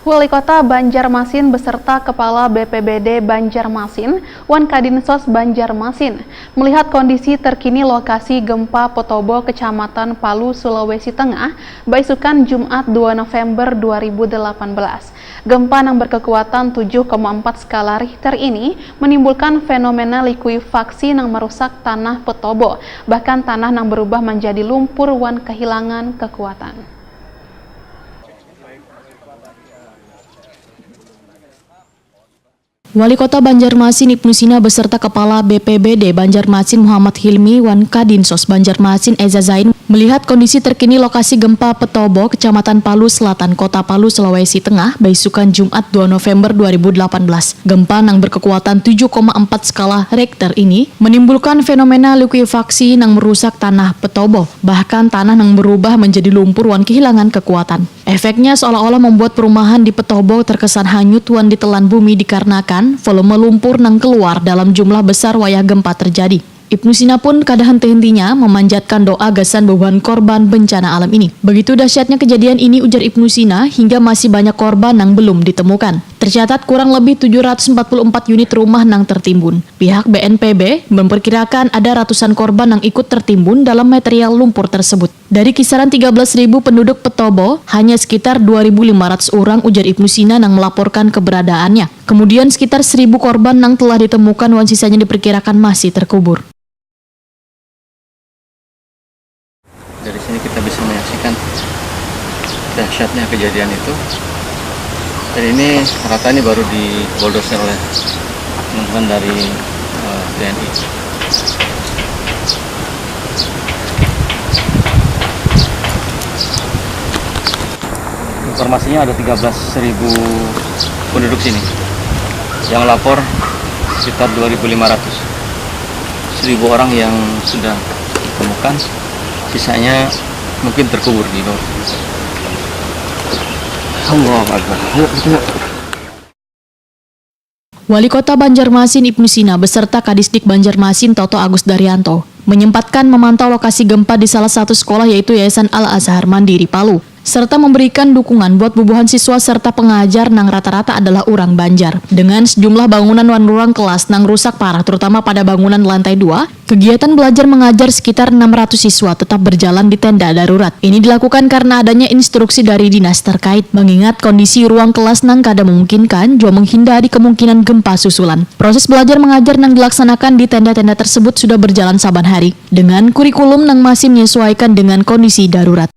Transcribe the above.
Wali Kota Banjarmasin beserta Kepala BPBD Banjarmasin, Wan Kadinsos Banjarmasin, melihat kondisi terkini lokasi gempa Petobo, Kecamatan Palu, Sulawesi Tengah, Baisukan Jumat 2 November 2018. Gempa yang berkekuatan 7,4 skala Richter ini menimbulkan fenomena likuifaksi yang merusak tanah Petobo, bahkan tanah yang berubah menjadi lumpur wan kehilangan kekuatan. Wali Kota Banjarmasin Ibnu Sina beserta Kepala BPBD Banjarmasin Muhammad Hilmi, Wan Kadinsos Banjarmasin Eza Zain melihat kondisi terkini lokasi gempa Petobo, Kecamatan Palu Selatan, Kota Palu, Sulawesi Tengah, Baisukan Jumat 2 November 2018. Gempa yang berkekuatan 7,4 skala Richter ini menimbulkan fenomena likuifaksi yang merusak tanah Petobo, bahkan tanah yang berubah menjadi lumpur wan kehilangan kekuatan. Efeknya seolah-olah membuat perumahan di Petobo terkesan hanyut wan ditelan bumi dikarenakan volume lumpur nang keluar dalam jumlah besar wayah gempa terjadi. Ibnu Sina pun kada henti-hentinya memanjatkan doa gasan beban korban bencana alam ini. Begitu dahsyatnya kejadian ini, ujar Ibnu Sina, hingga masih banyak korban yang belum ditemukan. Tercatat kurang lebih 744 unit rumah yang tertimbun. Pihak BNPB memperkirakan ada ratusan korban yang ikut tertimbun dalam material lumpur tersebut. Dari kisaran 13.000 penduduk Petobo, hanya sekitar 2.500 orang, ujar Ibnu Sina, yang melaporkan keberadaannya. Kemudian sekitar 1.000 korban yang telah ditemukan wan sisanya diperkirakan masih terkubur. Dari sini kita bisa menyaksikan dahsyatnya kejadian itu. Dan ini rata ini baru di bulldozer oleh teman-teman dari TNI. Informasinya ada 13.000 penduduk sini. Yang lapor sekitar 2.500. 1.000 orang yang sudah ditemukan. Sisanya mungkin terkubur di bawah. Allahu Akbar. Wali Kota Banjarmasin Ibnu Sina beserta Kadisdik Banjarmasin Toto Agus Daryanto menyempatkan memantau lokasi gempa di salah satu sekolah yaitu Yayasan Al-Azhar Mandiri Palu, serta memberikan dukungan buat bubuhan siswa serta pengajar nang rata-rata adalah orang Banjar. Dengan sejumlah bangunan wan ruang kelas nang rusak parah terutama pada bangunan lantai 2, kegiatan belajar mengajar sekitar 600 siswa tetap berjalan di tenda darurat. Ini dilakukan karena adanya instruksi dari dinas terkait, mengingat kondisi ruang kelas nang kada memungkinkan juga menghindari kemungkinan gempa susulan. Proses belajar mengajar nang dilaksanakan di tenda-tenda tersebut sudah berjalan saban hari dengan kurikulum nang masih menyesuaikan dengan kondisi darurat.